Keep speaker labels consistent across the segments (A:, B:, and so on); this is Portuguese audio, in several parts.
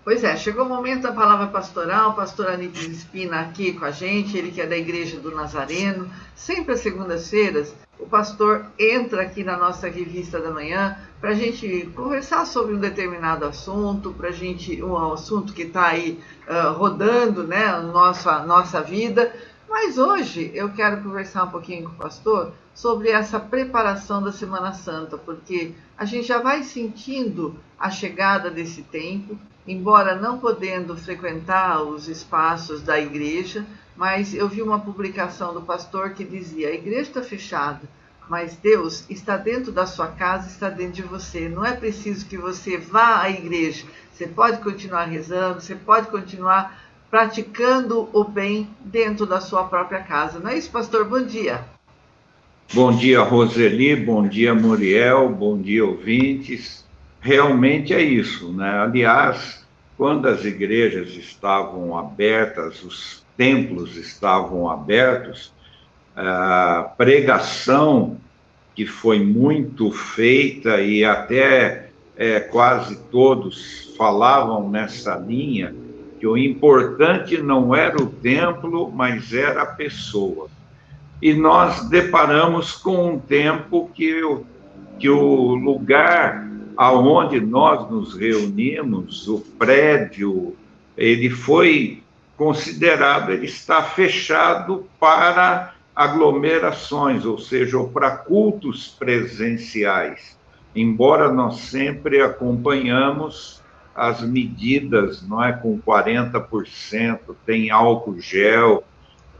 A: Pois é, chegou o momento da palavra pastoral, o pastor Aníbal Espina aqui com a gente, ele que é da Igreja do Nazareno. Sempre às segundas-feiras, o pastor entra aqui na nossa revista da manhã para a gente conversar sobre um determinado assunto, um assunto que está aí rodando, né, a nossa vida. Mas hoje eu quero conversar um pouquinho com o pastor sobre essa preparação da Semana Santa, porque a gente já vai sentindo a chegada desse tempo, embora não podendo frequentar os espaços da igreja, mas eu vi uma publicação do pastor que dizia: a igreja está fechada, mas Deus está dentro da sua casa, está dentro de você. Não é preciso que você vá à igreja, você pode continuar rezando, você pode continuar praticando o bem dentro da sua própria casa. Não é isso, pastor? Bom dia.
B: Bom dia, Roseli, bom dia, Muriel, bom dia, ouvintes. Realmente é isso, né? Aliás, quando as igrejas estavam abertas, os templos estavam abertos, a pregação que foi muito feita e até quase todos falavam nessa linha, que o importante não era o templo, mas era a pessoa. E nós deparamos com um tempo que o lugar aonde nós nos reunimos, o prédio, ele foi considerado, ele está fechado para aglomerações, ou seja, para cultos presenciais. Embora nós sempre acompanhamos as medidas, não é, com 40%, tem álcool gel,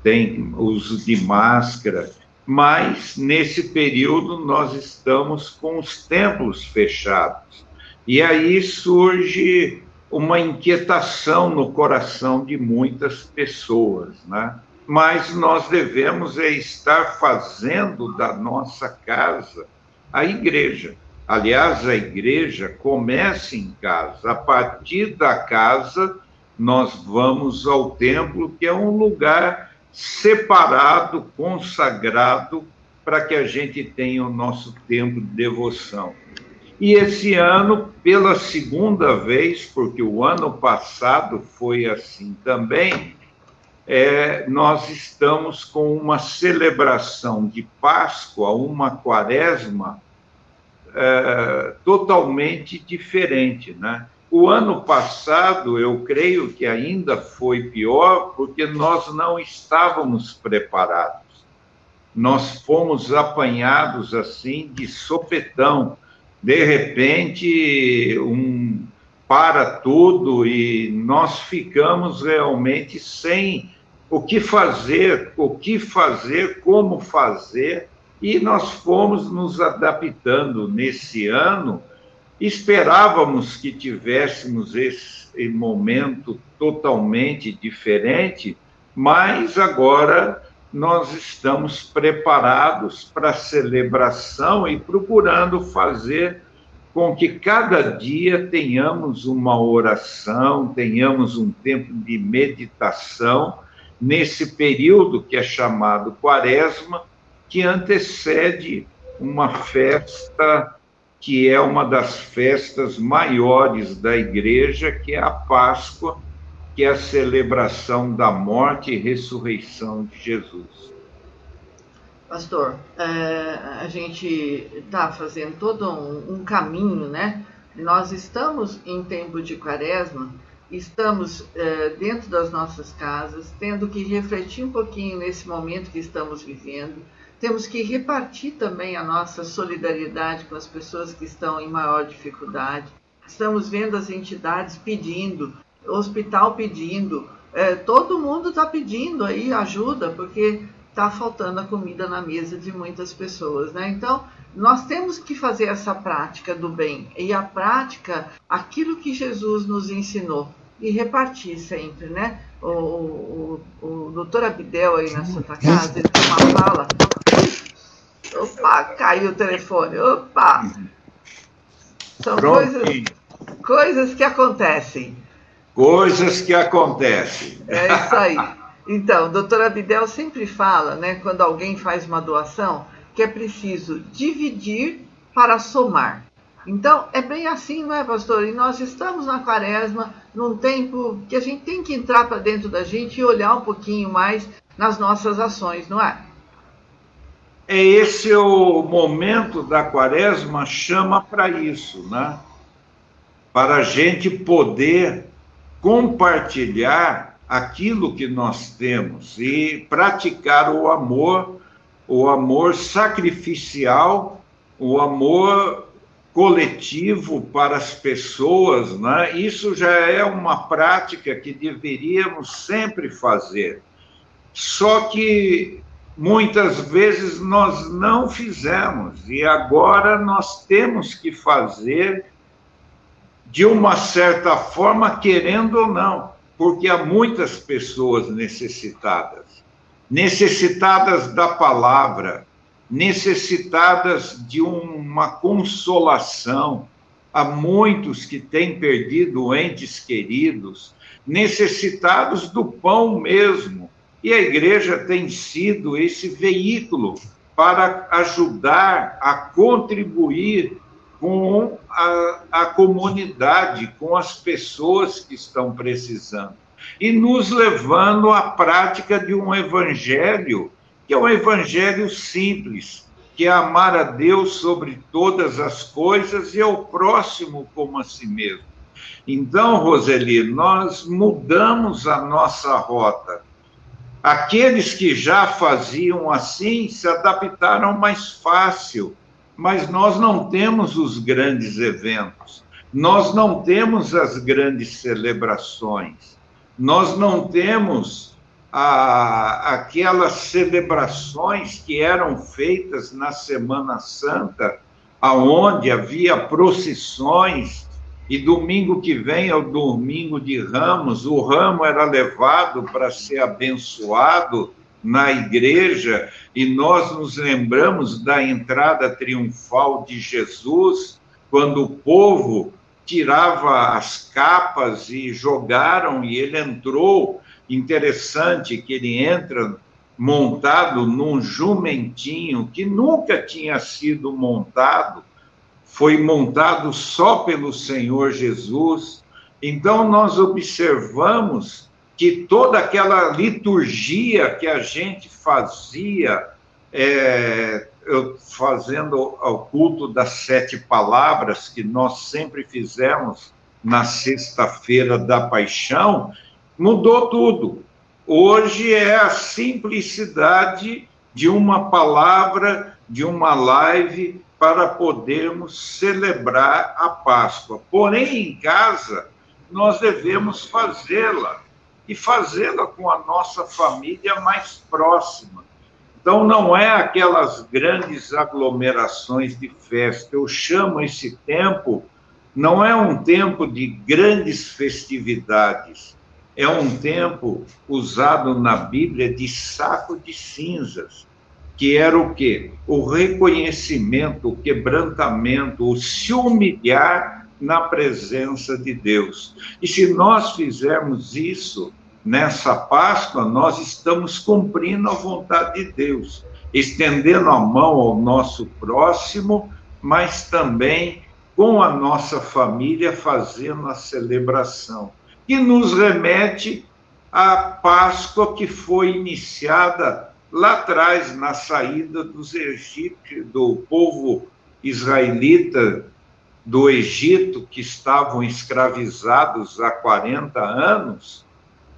B: tem uso de máscara, mas nesse período nós estamos com os templos fechados. E aí surge uma inquietação no coração de muitas pessoas, né? Mas nós devemos estar fazendo da nossa casa a igreja. Aliás, a igreja começa em casa. A partir da casa, nós vamos ao templo, que é um lugar separado, consagrado, para que a gente tenha o nosso tempo de devoção. E esse ano, pela segunda vez, porque o ano passado foi assim também, nós estamos com uma celebração de Páscoa, uma quaresma, totalmente diferente, né? O ano passado, eu creio que ainda foi pior, porque nós não estávamos preparados. Nós fomos apanhados assim de sopetão. De repente, para tudo e nós ficamos realmente sem o que fazer, como fazer, e nós fomos nos adaptando nesse ano. Esperávamos que tivéssemos esse momento totalmente diferente, mas agora nós estamos preparados para a celebração e procurando fazer com que cada dia tenhamos uma oração, tenhamos um tempo de meditação nesse período que é chamado Quaresma, que antecede uma festa que é uma das festas maiores da igreja, que é a Páscoa, que é a celebração da morte e ressurreição de Jesus.
A: Pastor, a gente está fazendo todo um caminho, né? Nós estamos em tempo de Quaresma, estamos dentro das nossas casas, tendo que refletir um pouquinho nesse momento que estamos vivendo. Temos que repartir também a nossa solidariedade com as pessoas que estão em maior dificuldade. Estamos vendo as entidades pedindo, o hospital pedindo, todo mundo está pedindo aí ajuda, porque está faltando a comida na mesa de muitas pessoas, né? Então, nós temos que fazer essa prática do bem, e a prática, aquilo que Jesus nos ensinou, e repartir sempre, né? O doutor Abdel aí na Santa Casa, ele tem uma fala. Opa, caiu o telefone. Opa! São coisas que acontecem.
B: Coisas que acontecem.
A: É isso aí. Então, o doutor Abdel sempre fala, né, quando alguém faz uma doação, que é preciso dividir para somar. Então, é bem assim, não é, pastor? E nós estamos na quaresma, num tempo que a gente tem que entrar para dentro da gente e olhar um pouquinho mais nas nossas ações, não é?
B: Esse é o momento da quaresma, chama para isso, né? Para a gente poder compartilhar aquilo que nós temos e praticar o amor sacrificial, o amor coletivo para as pessoas, né? Isso já é uma prática que deveríamos sempre fazer. Só que muitas vezes nós não fizemos e agora nós temos que fazer de uma certa forma, querendo ou não, porque há muitas pessoas necessitadas da palavra, necessitadas de uma consolação. Há muitos que têm perdido entes queridos, necessitados do pão mesmo. E a igreja tem sido esse veículo para ajudar a contribuir com a comunidade, com as pessoas que estão precisando. E nos levando à prática de um evangelho, que é um evangelho simples, que é amar a Deus sobre todas as coisas e ao próximo como a si mesmo. Então, Roseli, nós mudamos a nossa rota. Aqueles que já faziam assim se adaptaram mais fácil, mas nós não temos os grandes eventos, nós não temos as grandes celebrações, nós não temos aquelas celebrações que eram feitas na Semana Santa, aonde havia procissões, e domingo que vem é o domingo de Ramos, o ramo era levado para ser abençoado na igreja, e nós nos lembramos da entrada triunfal de Jesus, quando o povo tirava as capas e jogaram, e ele entrou. Interessante que ele entra montado num jumentinho que nunca tinha sido montado, foi montado só pelo Senhor Jesus. Então nós observamos que toda aquela liturgia que a gente fazia, fazendo o culto das 7 palavras, que nós sempre fizemos na sexta-feira da Paixão, mudou tudo. Hoje é a simplicidade de uma palavra, de uma live, para podermos celebrar a Páscoa. Porém, em casa, nós devemos fazê-la, e fazê-la com a nossa família mais próxima. Então, não é aquelas grandes aglomerações de festa. Eu chamo esse tempo, não é um tempo de grandes festividades, é um tempo usado na Bíblia de saco de cinzas, que era o quê? O reconhecimento, o quebrantamento, o se humilhar na presença de Deus. E se nós fizermos isso nessa Páscoa, nós estamos cumprindo a vontade de Deus, estendendo a mão ao nosso próximo, mas também com a nossa família fazendo a celebração, que nos remete à Páscoa que foi iniciada lá atrás, na saída dos egípcios, do povo israelita do Egito, que estavam escravizados há 40 anos,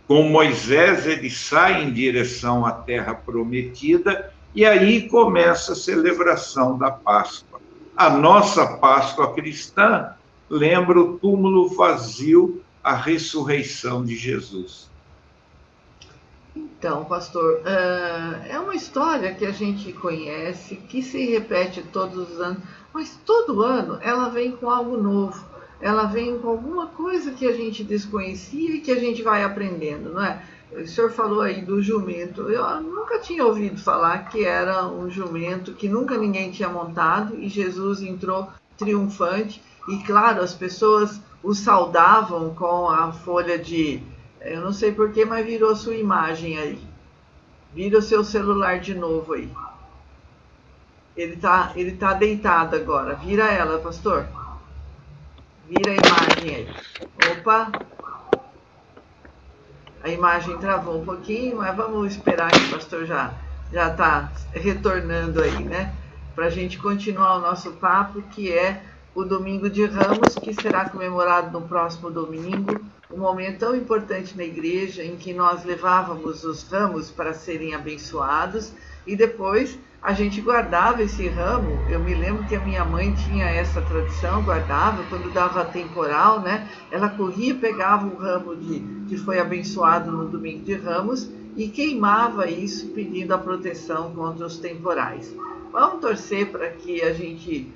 B: com Moisés, ele sai em direção à terra prometida, e aí começa a celebração da Páscoa. A nossa Páscoa cristã lembra o túmulo vazio, a ressurreição de Jesus.
A: Então, pastor, é uma história que a gente conhece, que se repete todos os anos, mas todo ano ela vem com algo novo, ela vem com alguma coisa que a gente desconhecia e que a gente vai aprendendo, não é? O senhor falou aí do jumento, eu nunca tinha ouvido falar que era um jumento que nunca ninguém tinha montado e Jesus entrou triunfante e, claro, as pessoas o saudavam com a folha de... Eu não sei porquê, mas virou sua imagem aí. Vira o seu celular de novo aí. Ele tá deitado agora. Vira ela, pastor. Vira a imagem aí. Opa! A imagem travou um pouquinho, mas vamos esperar que o pastor já está retornando aí, né? Para a gente continuar o nosso papo, que é o Domingo de Ramos, que será comemorado no próximo domingo, um momento tão importante na igreja, em que nós levávamos os ramos para serem abençoados, e depois a gente guardava esse ramo. Eu me lembro que a minha mãe tinha essa tradição, guardava, quando dava temporal, né? Ela corria, pegava o ramo que foi abençoado no Domingo de Ramos e queimava isso, pedindo a proteção contra os temporais. Vamos torcer para que a gente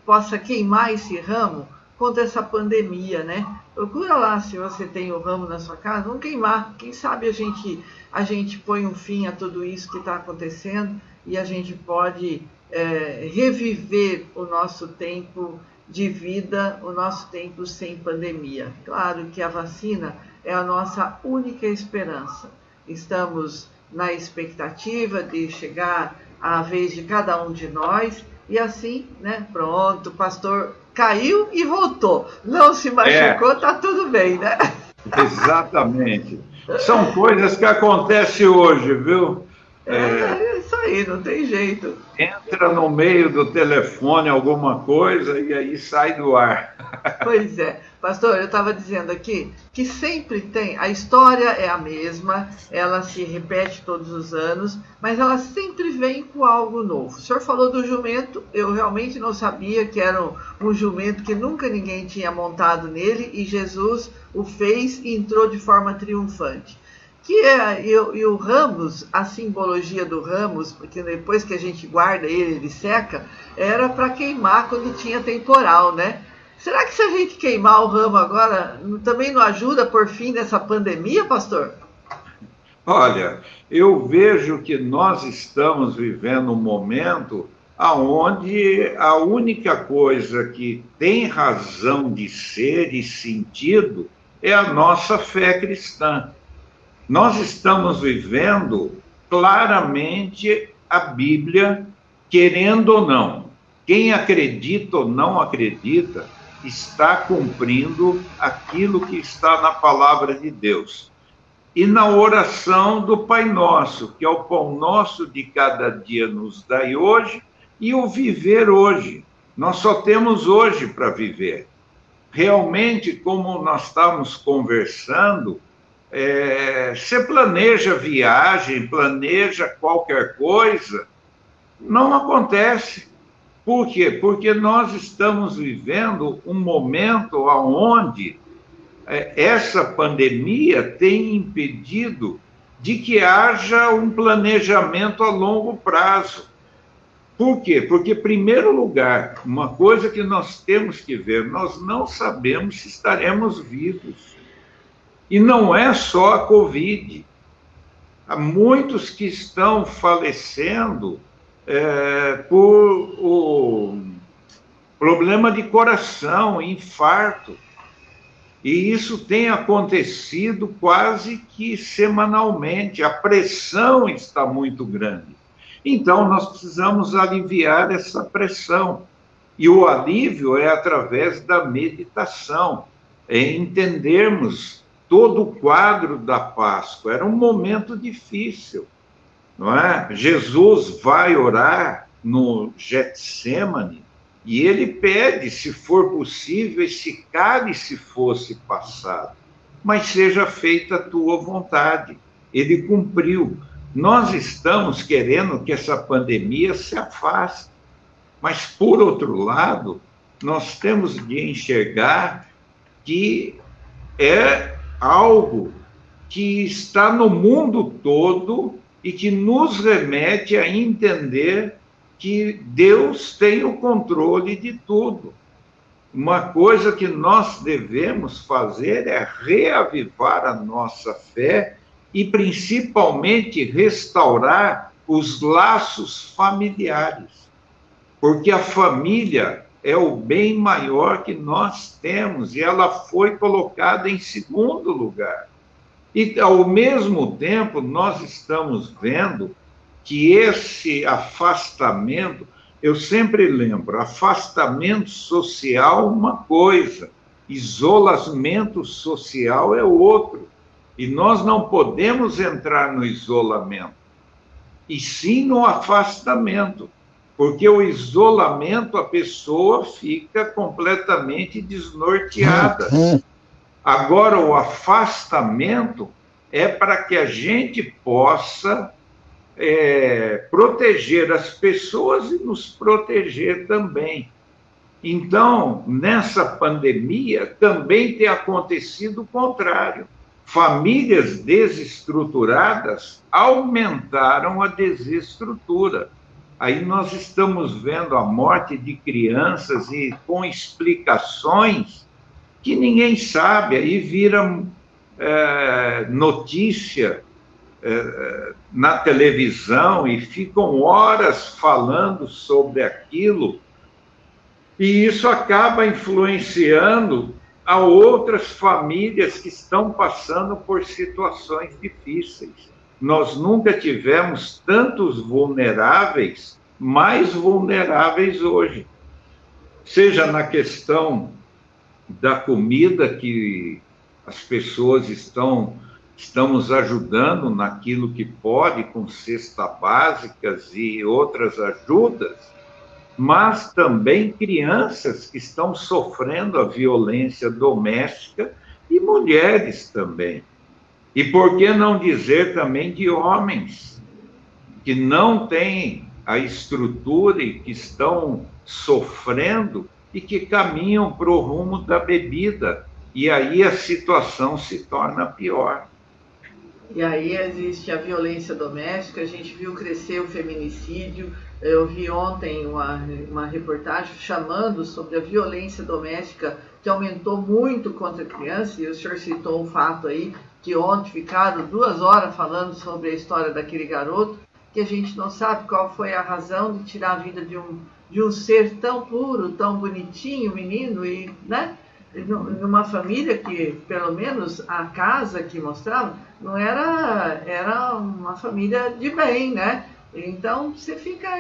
A: possa queimar esse ramo contra essa pandemia, né? Procura lá, se você tem o ramo na sua casa, vamos queimar. Quem sabe a gente põe um fim a tudo isso que está acontecendo e a gente pode reviver o nosso tempo de vida, o nosso tempo sem pandemia. Claro que a vacina é a nossa única esperança. Estamos na expectativa de chegar à vez de cada um de nós e assim, né? Pronto, o pastor caiu e voltou. Não se machucou, tá tudo bem, né?
B: Exatamente. São coisas que acontecem hoje, viu?
A: É isso aí, não tem jeito.
B: Entra no meio do telefone alguma coisa e aí sai do ar.
A: Pois é. Pastor, eu estava dizendo aqui que sempre tem, a história é a mesma, ela se repete todos os anos, mas ela sempre vem com algo novo. O senhor falou do jumento, eu realmente não sabia que era um jumento que nunca ninguém tinha montado nele, e Jesus o fez e entrou de forma triunfante. E o ramos, a simbologia do ramos, porque depois que a gente guarda ele seca, era para queimar quando tinha temporal, né? Será que se a gente queimar o ramo agora, também não ajuda a pôr fim nessa pandemia, pastor?
B: Olha, eu vejo que nós estamos vivendo um momento onde a única coisa que tem razão de ser e sentido é a nossa fé cristã. Nós estamos vivendo claramente a Bíblia, querendo ou não. Quem acredita ou não acredita, está cumprindo aquilo que está na palavra de Deus. E na oração do Pai Nosso, que é o pão nosso de cada dia nos dai hoje, e o viver hoje. Nós só temos hoje para viver. Realmente, como nós estamos conversando, você planeja viagem, planeja qualquer coisa, não acontece. Por quê? Porque nós estamos vivendo um momento onde essa pandemia tem impedido de que haja um planejamento a longo prazo. Por quê? Porque, em primeiro lugar, uma coisa que nós temos que ver, nós não sabemos se estaremos vivos. E não é só a Covid. Há muitos que estão falecendo por o problema de coração, infarto. E isso tem acontecido quase que semanalmente. A pressão está muito grande. Então, nós precisamos aliviar essa pressão. E o alívio é através da meditação, é entendermos todo o quadro da Páscoa. Era um momento difícil, não é? Jesus vai orar no Getsêmani e ele pede, se for possível, esse cálice fosse passado, mas seja feita a tua vontade. Ele cumpriu. Nós estamos querendo que essa pandemia se afaste, mas, por outro lado, nós temos de enxergar que é algo que está no mundo todo e que nos remete a entender que Deus tem o controle de tudo. Uma coisa que nós devemos fazer é reavivar a nossa fé e, principalmente, restaurar os laços familiares, porque a família é o bem maior que nós temos e ela foi colocada em segundo lugar. E, ao mesmo tempo, nós estamos vendo que esse afastamento eu sempre lembro, afastamento social uma coisa, isolamento social é outro. E nós não podemos entrar no isolamento, e sim no afastamento, porque o isolamento a pessoa fica completamente desnorteada. Agora, o afastamento é para que a gente possa proteger as pessoas e nos proteger também. Então, nessa pandemia, também tem acontecido o contrário. Famílias desestruturadas aumentaram a desestrutura. Aí nós estamos vendo a morte de crianças e com explicações que ninguém sabe, aí vira notícia na televisão e ficam horas falando sobre aquilo, e isso acaba influenciando a outras famílias que estão passando por situações difíceis. Nós nunca tivemos tantos vulneráveis, mais vulneráveis hoje. Seja na questão da comida, que as pessoas estamos ajudando naquilo que pode, com cestas básicas e outras ajudas, mas também crianças que estão sofrendo a violência doméstica e mulheres também. E por que não dizer também de homens que não têm a estrutura e que estão sofrendo e que caminham para o rumo da bebida. E aí a situação se torna pior.
A: E aí existe a violência doméstica, a gente viu crescer o feminicídio. Eu vi ontem uma reportagem chamando sobre a violência doméstica, que aumentou muito contra a criança, e o senhor citou um fato aí, que ontem ficaram 2 horas falando sobre a história daquele garoto, que a gente não sabe qual foi a razão de tirar a vida de um ser tão puro, tão bonitinho, menino, e, né? Numa família que, pelo menos, a casa que mostrava, não era uma família de bem, né? Então, você fica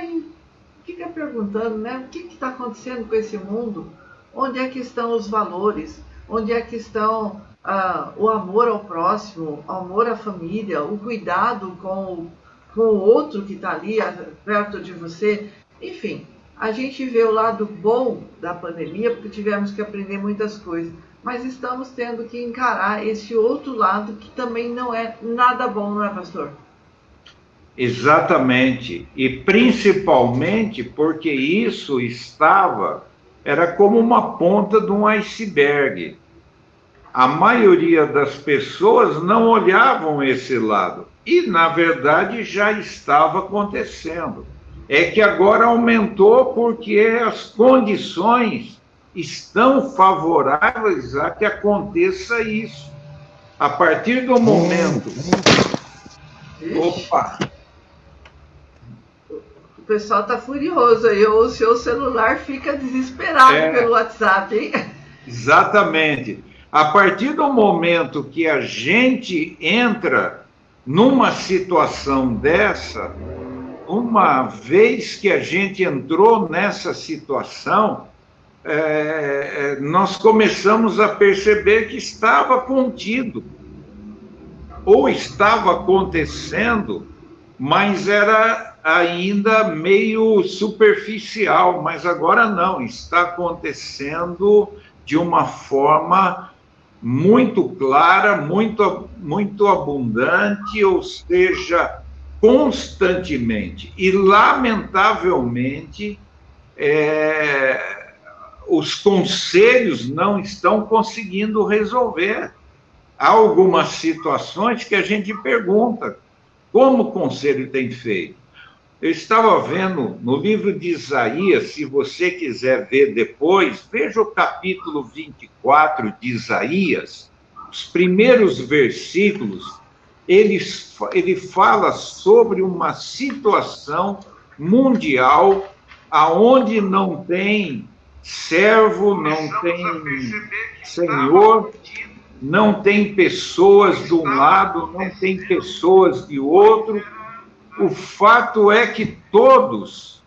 A: perguntando, né? O que está acontecendo com esse mundo? Onde é que estão os valores? Onde é que estão o amor ao próximo, o amor à família, o cuidado com o outro que está ali perto de você? Enfim, a gente vê o lado bom da pandemia, porque tivemos que aprender muitas coisas, mas estamos tendo que encarar esse outro lado que também não é nada bom, não é, pastor?
B: Exatamente, e principalmente porque isso era como uma ponta de um iceberg. A maioria das pessoas não olhavam esse lado, e na verdade já estava acontecendo. É que agora aumentou porque as condições estão favoráveis a que aconteça isso. A partir do momento... Opa!
A: O pessoal está furioso aí, o seu celular fica desesperado pelo WhatsApp, hein?
B: Exatamente. A partir do momento que a gente entra numa situação dessa... Uma vez que a gente entrou nessa situação, nós começamos a perceber que estava contido, ou estava acontecendo, mas era ainda meio superficial, mas agora não, está acontecendo de uma forma muito clara, muito abundante, ou seja, constantemente. E, lamentavelmente, os conselhos não estão conseguindo resolver. Há algumas situações que a gente pergunta, como o conselho tem feito? Eu estava vendo no livro de Isaías, se você quiser ver depois, veja o capítulo 24 de Isaías, os primeiros versículos. Ele fala sobre uma situação mundial aonde não tem servo, não tem senhor, não tem pessoas de um lado, não tem pessoas de outro. O fato é que todos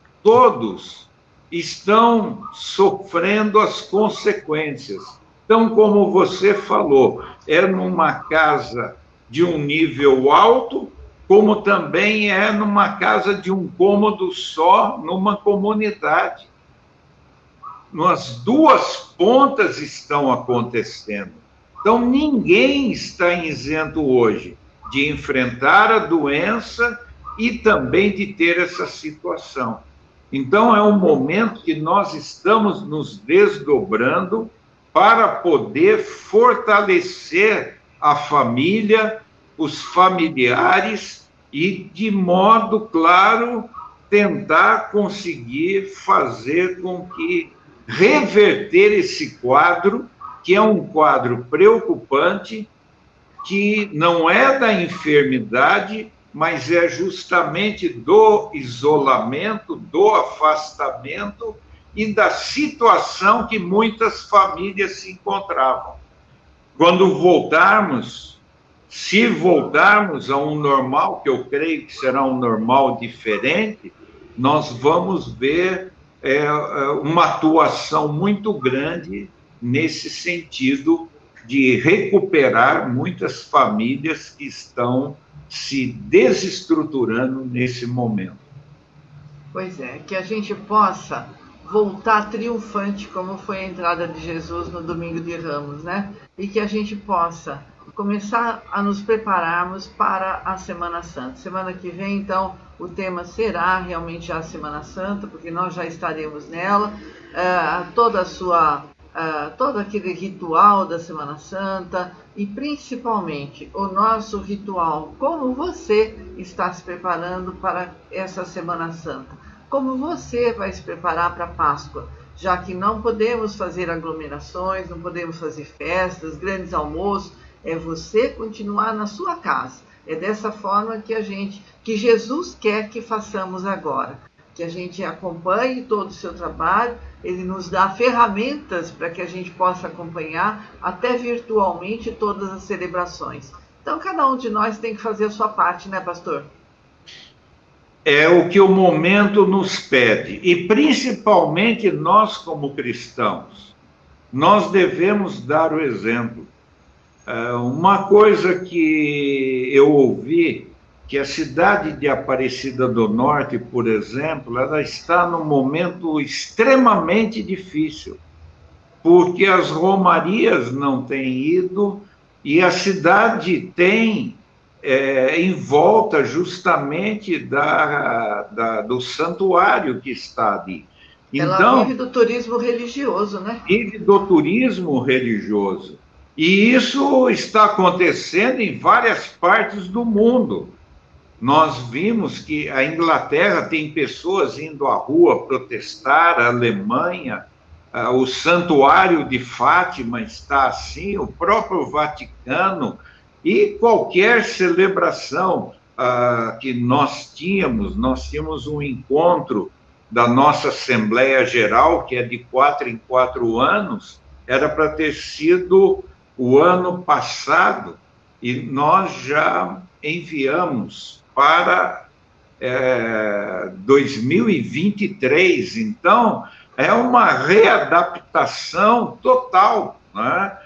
B: estão sofrendo as consequências. Então, como você falou, é numa casa de um nível alto, como também é numa casa de um cômodo só, numa comunidade. Nas duas pontas estão acontecendo. Então, ninguém está isento hoje de enfrentar a doença e também de ter essa situação. Então, é um momento que nós estamos nos desdobrando para poder fortalecer a família, os familiares e, de modo claro, tentar conseguir fazer com que reverter esse quadro, que é um quadro preocupante, que não é da enfermidade, mas é justamente do isolamento, do afastamento e da situação que muitas famílias se encontravam. Quando voltarmos, se voltarmos a um normal, que eu creio que será um normal diferente, nós vamos ver uma atuação muito grande nesse sentido de recuperar muitas famílias que estão se desestruturando nesse momento.
A: Pois é, que a gente possa voltar triunfante como foi a entrada de Jesus no Domingo de Ramos, né? E que a gente possa começar a nos prepararmos para a Semana Santa. Semana que vem, então, o tema será realmente a Semana Santa, porque nós já estaremos nela, todo aquele ritual da Semana Santa e principalmente o nosso ritual, como você está se preparando para essa Semana Santa, como você vai se preparar para a Páscoa, já que não podemos fazer aglomerações, não podemos fazer festas, grandes almoços, é você continuar na sua casa. É dessa forma que Jesus quer que façamos agora, que a gente acompanhe todo o seu trabalho, ele nos dá ferramentas para que a gente possa acompanhar até virtualmente todas as celebrações. Então, cada um de nós tem que fazer a sua parte, né, pastor?
B: É o que o momento nos pede, e principalmente nós como cristãos, nós devemos dar o exemplo. Uma coisa que eu ouvi, que a cidade de Aparecida do Norte, por exemplo, ela está num momento extremamente difícil, porque as romarias não têm ido e a cidade tem em volta justamente do santuário que está ali.
A: Ela
B: então,
A: vive do turismo religioso, né?
B: Vive do turismo religioso. E isso está acontecendo em várias partes do mundo. Nós vimos que a Inglaterra tem pessoas indo à rua protestar, a Alemanha, o Santuário de Fátima está assim, o próprio Vaticano, e qualquer celebração que nós tínhamos um encontro da nossa Assembleia Geral, que é de 4 em 4 anos, era para ter sido o ano passado, e nós já enviamos para 2023. Então, é uma readaptação total, né?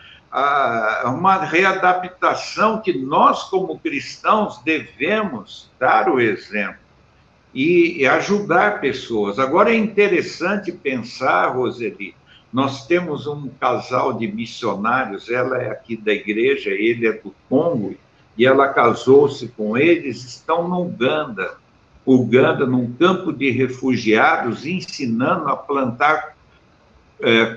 B: Uma readaptação que nós, como cristãos, devemos dar o exemplo e ajudar pessoas. Agora, é interessante pensar, Roseli, nós temos um casal de missionários, ela é aqui da igreja, ele é do Congo, e ela casou-se com eles, estão no Uganda, num campo de refugiados, ensinando a plantar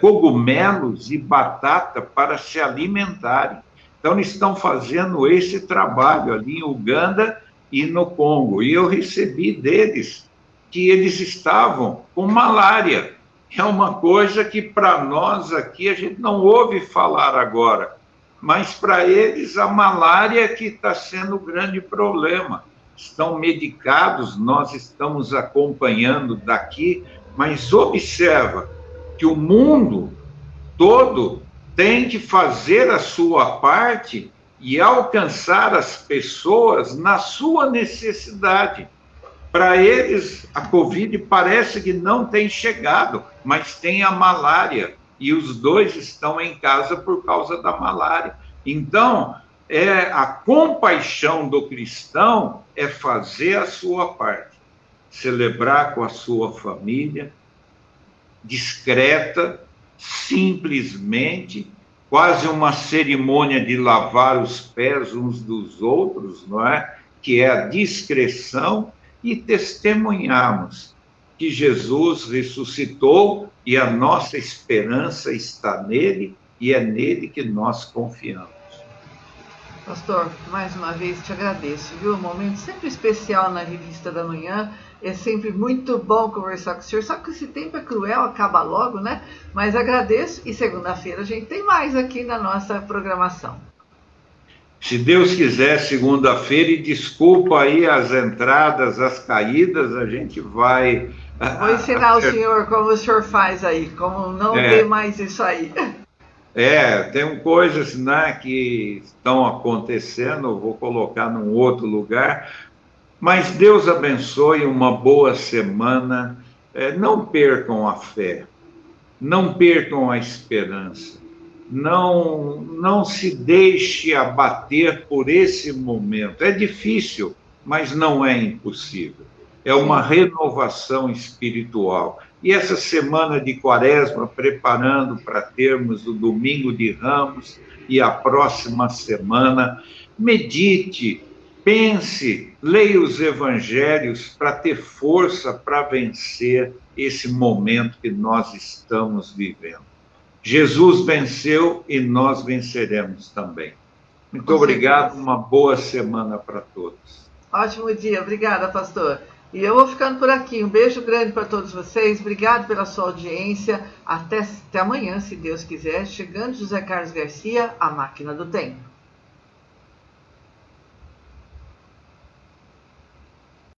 B: cogumelos e batata para se alimentarem. Então, eles estão fazendo esse trabalho ali em Uganda e no Congo. E eu recebi deles que eles estavam com malária. É uma coisa que para nós aqui a gente não ouve falar agora, mas para eles a malária que está sendo o grande problema. Estão medicados, nós estamos acompanhando daqui, mas observa que o mundo todo tem que fazer a sua parte e alcançar as pessoas na sua necessidade. Para eles, a Covid parece que não tem chegado, mas tem a malária, e os dois estão em casa por causa da malária. Então, a compaixão do cristão é fazer a sua parte, celebrar com a sua família, discreta, simplesmente, quase uma cerimônia de lavar os pés uns dos outros, não é? Que é a discrição, e testemunharmos que Jesus ressuscitou e a nossa esperança está nele e é nele que nós confiamos.
A: Pastor, mais uma vez te agradeço, viu? Um momento sempre especial na Revista da Manhã. É sempre muito bom conversar com o senhor. Só que esse tempo é cruel, acaba logo, né? Mas agradeço e segunda-feira a gente tem mais aqui na nossa programação.
B: Se Deus quiser, segunda-feira, e desculpa aí as entradas, as caídas, a gente vai...
A: Vou ensinar o senhor como o senhor faz aí, como não ter mais isso aí.
B: Tem coisas, né, que estão acontecendo, eu vou colocar num outro lugar, mas Deus abençoe, uma boa semana, não percam a fé, não percam a esperança. Não se deixe abater por esse momento. É difícil, mas não é impossível. É uma renovação espiritual. E essa semana de Quaresma, preparando para termos o Domingo de Ramos e a próxima semana, medite, pense, leia os evangelhos para ter força para vencer esse momento que nós estamos vivendo. Jesus venceu e nós venceremos também. Muito obrigado, uma boa semana para todos.
A: Ótimo dia, obrigada, pastor. E eu vou ficando por aqui. Um beijo grande para todos vocês. Obrigado pela sua audiência. Até amanhã, se Deus quiser. Chegando José Carlos Garcia, a Máquina do Tempo.